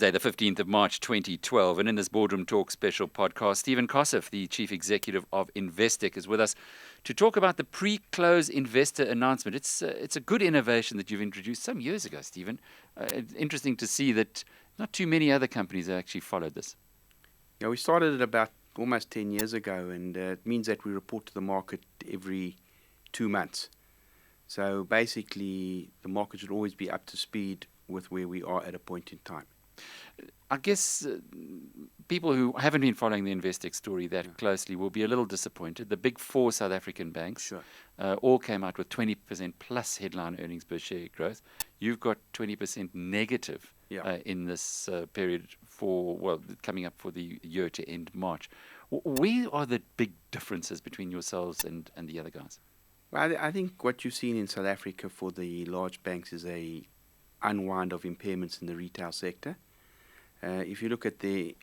Day, the 15th of March 2012. And in this Boardroom Talk special podcast, Stephen Koseff, the Chief Executive of Investec, is with us to talk about the pre-close investor announcement. It's a good innovation that you've introduced some years ago, Stephen. It's interesting to see that not too many other companies have actually followed this. Yeah, we started it about almost 10 years ago, and it means that we report to the market every 2 months. So basically, the market should always be up to speed with where we are at a point in time. I guess people who haven't been following the Investec story that closely will be a little disappointed. The big 4 South African banks all came out with 20% plus headline earnings per share growth. You've got 20% negative in this period coming up for the year to end March. Where are the big differences between yourselves and the other guys? Well, I think what you've seen in South Africa for the large banks is a unwind of impairments in the retail sector. If you look at the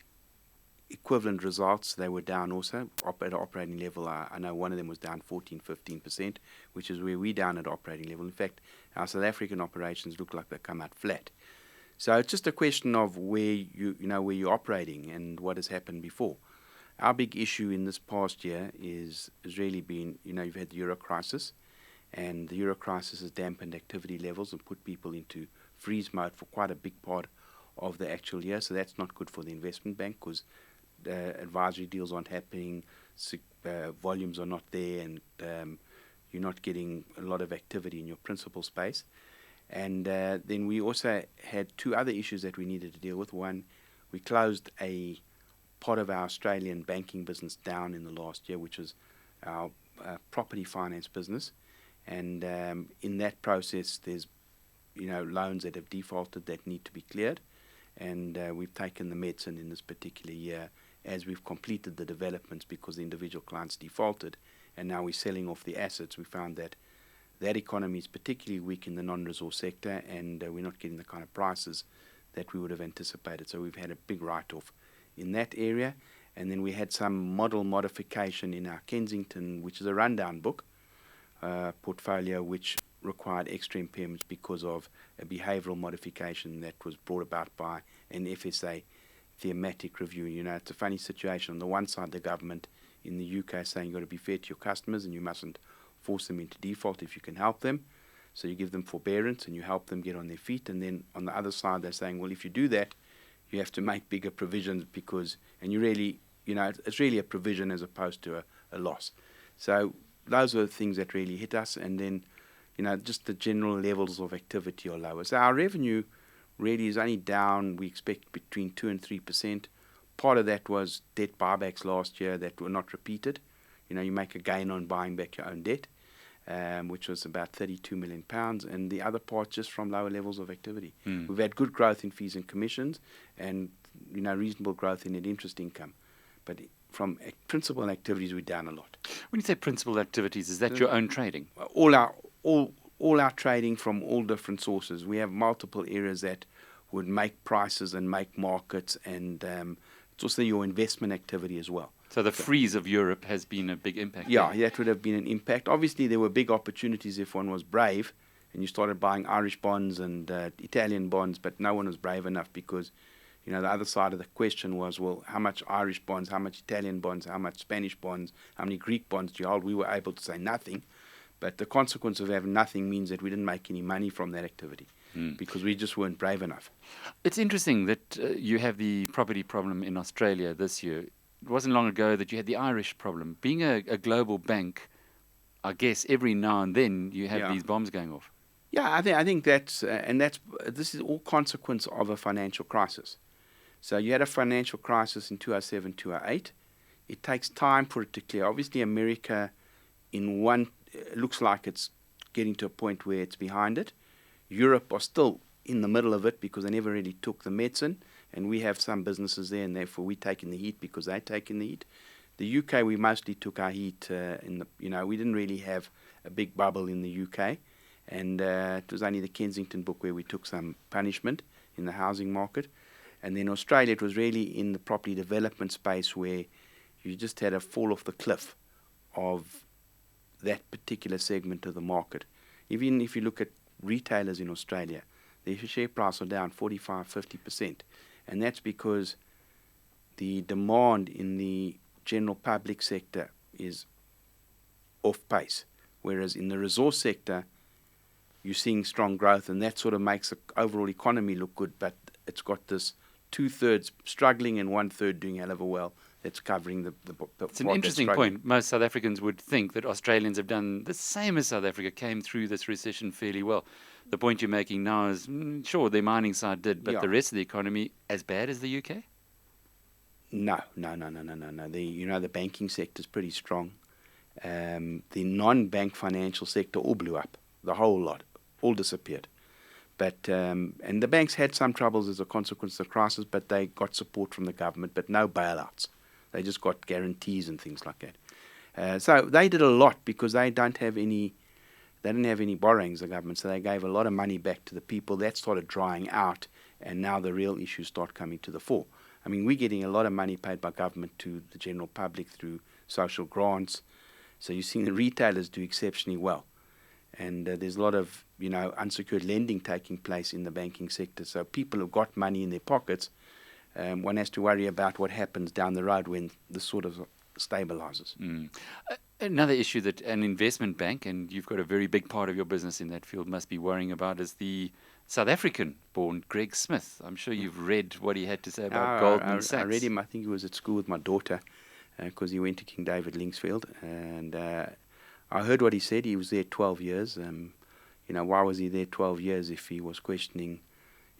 equivalent results, they were down also at an operating level. I know one of them was down 14-15%, which is where we're down at operating level. In fact, our South African operations look like they come out flat. So it's just a question of where you're operating and what has happened before. Our big issue in this past year has really been, you've had the Euro crisis, and the Euro crisis has dampened activity levels and put people into freeze mode for quite a big part of the actual year. So that's not good for the investment bank because advisory deals aren't happening, volumes are not there, and you're not getting a lot of activity in your principal space. And then we also had 2 other issues that we needed to deal with. One, we closed a part of our Australian banking business down in the last year, which was our property finance business. And in that process, there's loans that have defaulted that need to be cleared. And we've taken the medicine in this particular year as we've completed the developments because the individual clients defaulted. And now we're selling off the assets. We found that economy is particularly weak in the non-resource sector, and we're not getting the kind of prices that we would have anticipated. So we've had a big write-off in that area. And then we had some model modification in our Kensington, which is a rundown book portfolio, which required extra impairments because of a behavioural modification that was brought about by an FSA thematic review. It's a funny situation. On the one side, the government in the UK is saying you've got to be fair to your customers and you mustn't force them into default if you can help them. So you give them forbearance and you help them get on their feet. And then on the other side, they're saying, well, if you do that, you have to make bigger provisions and you really, it's really a provision as opposed to a loss. So those are the things that really hit us. And then just the general levels of activity are lower. So our revenue really is only down, we expect, between 2 and 3%. Part of that was debt buybacks last year that were not repeated. You make a gain on buying back your own debt, which was about £32 million. And the other part just from lower levels of activity. We've had good growth in fees and commissions and reasonable growth in net interest income. But from principal activities, we're down a lot. When you say principal activities, is that your own trading? All our trading from all different sources. We have multiple areas that would make prices and make markets, and it's also your investment activity as well. So the freeze of Europe has been a big impact. Yeah, that would have been an impact. Obviously, there were big opportunities if one was brave and you started buying Irish bonds and Italian bonds, but no one was brave enough because the other side of the question was, well, how much Irish bonds, how much Italian bonds, how much Spanish bonds, how many Greek bonds do you hold? We were able to say nothing. But the consequence of having nothing means that we didn't make any money from that activity because we just weren't brave enough. It's interesting that you have the property problem in Australia this year. It wasn't long ago that you had the Irish problem. Being a global bank, I guess every now and then you have these bombs going off. Yeah, I think this is all consequence of a financial crisis. So you had a financial crisis in 2007, 2008. It takes time for it to clear. Obviously, America looks like it's getting to a point where it's behind it. Europe are still in the middle of it because they never really took the medicine, and we have some businesses there, and therefore we're taking the heat because they're taking the heat. The UK, we mostly took our heat we didn't really have a big bubble in the UK, and it was only the Kensington book where we took some punishment in the housing market. And then Australia, it was really in the property development space where you just had a fall off the cliff of that particular segment of the market. Even if you look at retailers in Australia, their share price are down 45-50%. And that's because the demand in the general public sector is off pace, whereas in the resource sector, you're seeing strong growth, and that sort of makes the overall economy look good, but it's got this 2/3 struggling and 1/3 doing hell of a well. That's covering the It's an interesting point. Most South Africans would think that Australians have done the same as South Africa, came through this recession fairly well. The point you're making now is, sure, their mining side did, but the rest of the economy as bad as the UK? No. The banking sector is pretty strong. The non-bank financial sector all blew up, the whole lot, all disappeared. But and the banks had some troubles as a consequence of the crisis, but they got support from the government, but no bailouts. They just got guarantees and things like that. So they did a lot because they didn't have any borrowings, the government, so they gave a lot of money back to the people. That started drying out, and now the real issues start coming to the fore. I mean, we're getting a lot of money paid by government to the general public through social grants. So you're seeing the retailers do exceptionally well. And there's a lot of, unsecured lending taking place in the banking sector. So people have got money in their pockets. One has to worry about what happens down the road when this sort of stabilizes. Another issue that an investment bank, and you've got a very big part of your business in that field, must be worrying about is the South African-born Greg Smith. I'm sure you've read what he had to say about Goldman Sachs. I read him. I think he was at school with my daughter because he went to King David Linksfield. And I heard what he said. He was there 12 years. Why was he there 12 years if he was questioning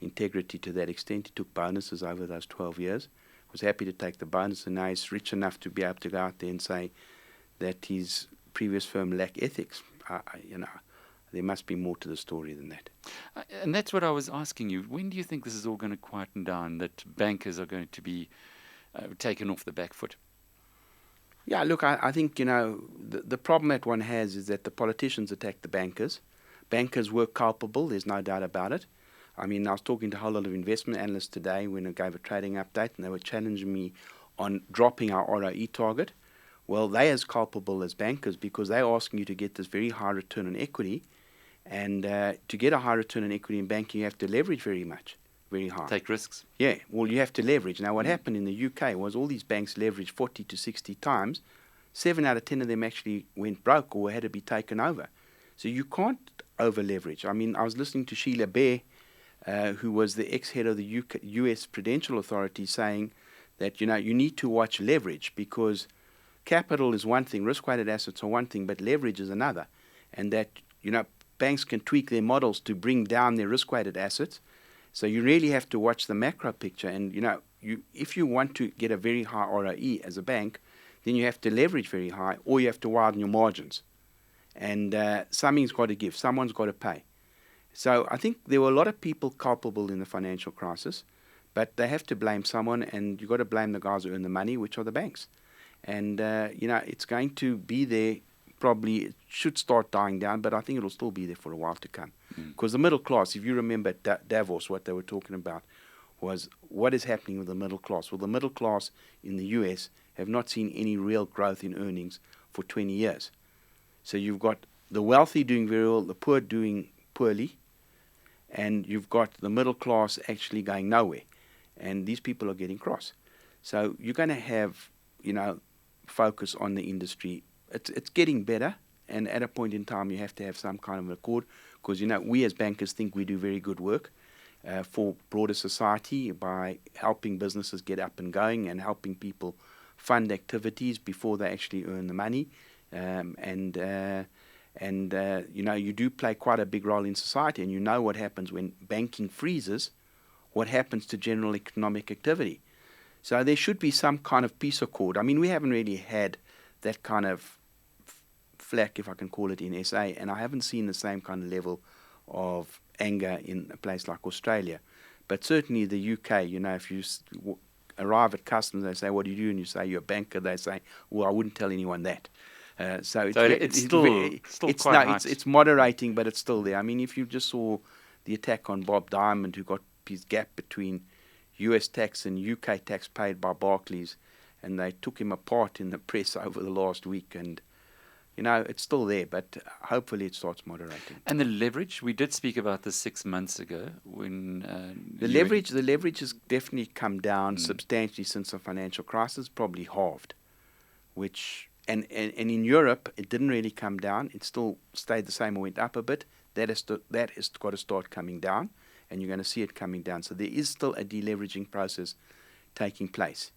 integrity to that extent? He took bonuses over those 12 years. Was happy to take the bonus, and now he's rich enough to be able to go out there and say that his previous firm lacked ethics. There must be more to the story than that. And that's what I was asking you. When do you think this is all going to quieten down, that bankers are going to be taken off the back foot? Yeah, look, I think, the problem that one has is that the politicians attack the bankers. Bankers were culpable, there's no doubt about it. I mean, I was talking to a whole lot of investment analysts today when I gave a trading update, and they were challenging me on dropping our ROE target. Well, they're as culpable as bankers because they're asking you to get this very high return on equity. And to get a high return on equity in banking, you have to leverage very high. Take risks. Yeah, well, you have to leverage. Now, what happened in the UK was all these banks leveraged 40 to 60 times. 7 out of 10 of them actually went broke or had to be taken over. So you can't over-leverage. I mean, I was listening to Sheila Bair, who was the ex-head of the US Prudential Authority, saying that, you need to watch leverage because capital is one thing, risk-weighted assets are one thing, but leverage is another. And that, banks can tweak their models to bring down their risk-weighted assets. So you really have to watch the macro picture. And, if you want to get a very high ROE as a bank, then you have to leverage very high or you have to widen your margins. And something's got to give. Someone's got to pay. So I think there were a lot of people culpable in the financial crisis, but they have to blame someone, and you've got to blame the guys who earn the money, which are the banks. And, it's going to be there. Probably it should start dying down, but I think it'll still be there for a while to come. Because the middle class, if you remember Davos, what they were talking about was what is happening with the middle class. Well, the middle class in the US have not seen any real growth in earnings for 20 years. So you've got the wealthy doing very well, the poor doing poorly, and you've got the middle class actually going nowhere. And these people are getting cross. So you're going to have, focus on the industry. It's getting better, and at a point in time you have to have some kind of an accord because, we as bankers think we do very good work for broader society by helping businesses get up and going and helping people fund activities before they actually earn the money. You do play quite a big role in society, and you know what happens when banking freezes, what happens to general economic activity. So there should be some kind of peace accord. I mean, we haven't really had that kind of flack, if I can call it, in SA, and I haven't seen the same kind of level of anger in a place like Australia. But certainly the UK, if you arrive at customs, they say, what do you do? And you say, you're a banker. They say, well, I wouldn't tell anyone that. So it's still moderating, but it's still there. I mean, if you just saw the attack on Bob Diamond, who got his gap between US tax and UK tax paid by Barclays, and they took him apart in the press over the last week. And, it's still there, but hopefully it starts moderating. And the leverage, we did speak about this 6 months ago when The leverage has definitely come down substantially since the financial crisis, probably halved. Which and in Europe it didn't really come down; it still stayed the same or went up a bit. That has got to start coming down, and you're going to see it coming down. So there is still a deleveraging process taking place.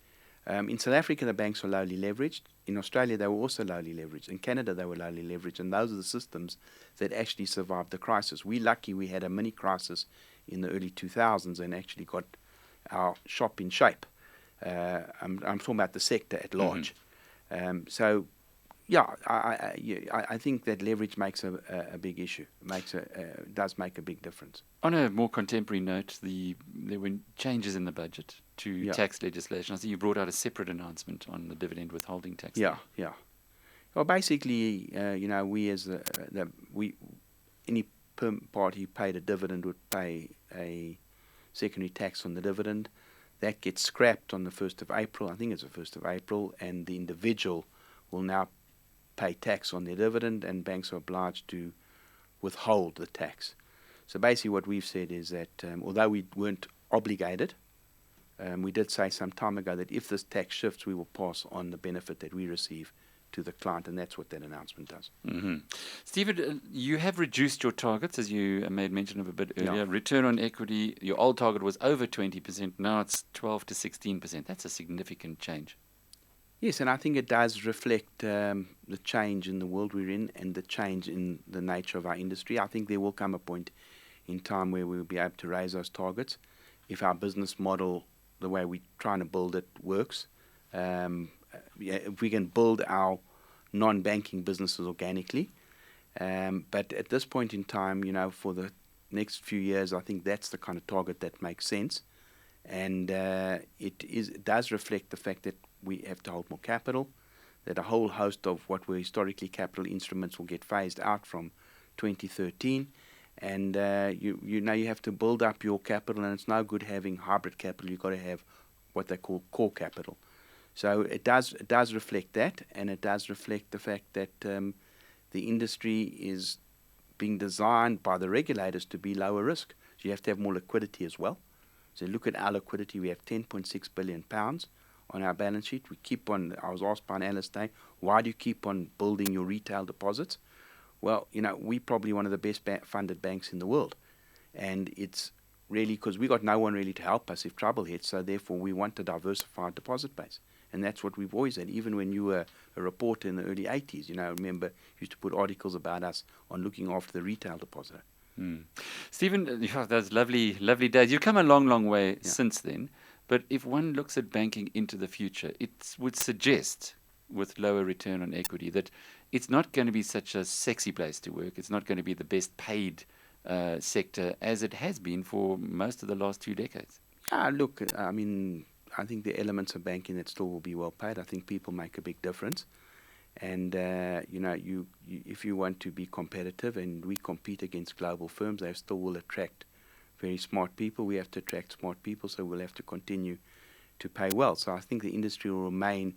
In South Africa, the banks were lowly leveraged. In Australia, they were also lowly leveraged. In Canada, they were lowly leveraged. And those are the systems that actually survived the crisis. We're lucky we had a mini crisis in the early 2000s and actually got our shop in shape. I'm talking about the sector at large. So, yeah, I think that leverage makes a big issue. Does make a big difference. On a more contemporary note, there were changes in the budget to tax legislation. I see you brought out a separate announcement on the dividend withholding tax. Yeah. Well, basically, we as any party who paid a dividend would pay a secondary tax on the dividend. That gets scrapped on the 1st of April. I think it's the 1st of April, and the individual will now pay tax on their dividend, and banks are obliged to withhold the tax. So basically what we've said is that although we weren't obligated, we did say some time ago that if this tax shifts, we will pass on the benefit that we receive to the client, and that's what that announcement does. Stephen, you have reduced your targets, as you made mention of a bit earlier. Return on equity, your old target was over 20%, now it's 12 to 16%. That's a significant change. Yes, and I think it does reflect the change in the world we're in and the change in the nature of our industry. I think there will come a point in time where we'll be able to raise those targets if our business model, the way we're trying to build it, works. If we can build our non-banking businesses organically. But at this point in time, for the next few years, I think that's the kind of target that makes sense. And it does reflect the fact that we have to hold more capital, that a whole host of what were historically capital instruments will get phased out from 2013. And you have to build up your capital, and it's no good having hybrid capital. You've got to have what they call core capital. So it does reflect that, and it does reflect the fact that the industry is being designed by the regulators to be lower risk. So you have to have more liquidity as well. So look at our liquidity. We have £10.6 billion on our balance sheet. I was asked by an analyst today, why do you keep on building your retail deposits? Well, we're probably one of the best funded banks in the world. And it's really because we got no one really to help us if trouble hits. So therefore, we want a diversified deposit base. And that's what we've always had. Even when you were a reporter in the early 80s, remember, you used to put articles about us on looking after the retail depositor. Stephen, those lovely, lovely days. You've come a long, long way since then. But if one looks at banking into the future, it would suggest, with lower return on equity, that it's not going to be such a sexy place to work. It's not going to be the best paid sector as it has been for most of the last 2 decades. Look, I think the elements of banking that still will be well paid. I think people make a big difference. And, if you want to be competitive, and we compete against global firms, they still will attract very smart people. We have to attract smart people, so we'll have to continue to pay well. So I think the industry will remain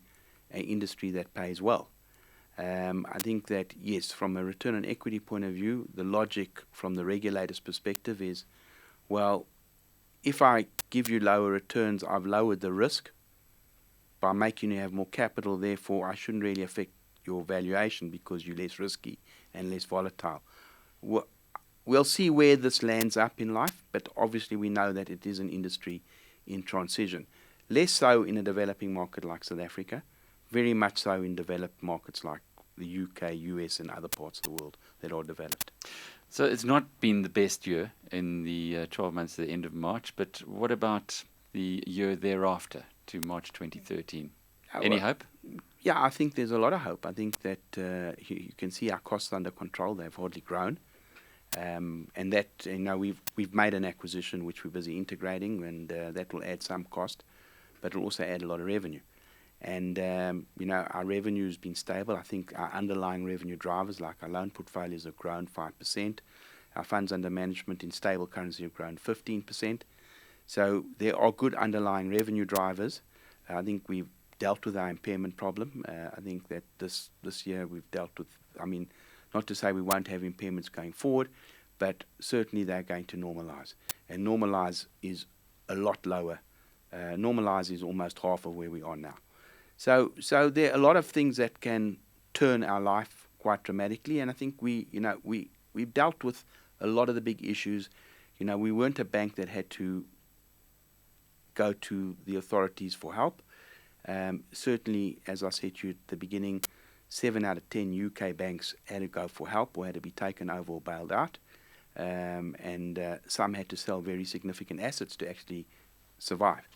an industry that pays well. I think that, yes, from a return on equity point of view, the logic from the regulator's perspective is, well, if I give you lower returns, I've lowered the risk by making you have more capital. Therefore, I shouldn't really affect your valuation because you're less risky and less volatile. We'll see where this lands up in life, but obviously we know that it is an industry in transition. Less so in a developing market like South Africa, very much so in developed markets like the UK, US, and other parts of the world that are developed. So it's not been the best year in the 12 months to the end of March, but what about the year thereafter to March 2013? Any hope? Yeah, I think there's a lot of hope. I think that you can see our costs under control. They've hardly grown. And that, we've made an acquisition which we're busy integrating, and that will add some cost, but it'll also add a lot of revenue. And, our revenue has been stable. I think our underlying revenue drivers, like our loan portfolios, have grown 5%. Our funds under management in stable currency have grown 15%. So there are good underlying revenue drivers. I think we've dealt with our impairment problem. I think that this year we've dealt with I mean, not to say we won't have impairments going forward, but certainly they're going to normalise. And normalise is a lot lower. Normalise is almost half of where we are now. So there are a lot of things that can turn our life quite dramatically, and I think we've dealt with a lot of the big issues. We weren't a bank that had to go to the authorities for help. Certainly, as I said to you at the beginning, 7 out of 10 UK banks had to go for help or had to be taken over or bailed out, and some had to sell very significant assets to actually survive.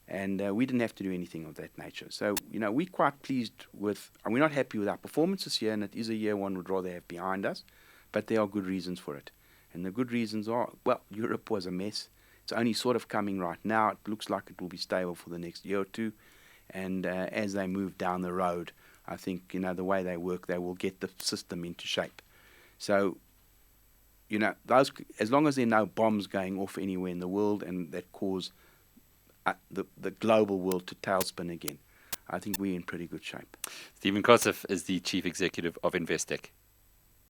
And we didn't have to do anything of that nature. So, we're quite pleased with, and we're not happy with our performance this year, and it is a year one would rather have behind us, but there are good reasons for it. And the good reasons are, well, Europe was a mess. It's only sort of coming right now. It looks like it will be stable for the next year or two. And as they move down the road, I think, the way they work, they will get the system into shape. So, those, as long as there are no bombs going off anywhere in the world and that cause the global world to tailspin again, I think we're in pretty good shape. Stephen Koseff is the Chief Executive of Investec.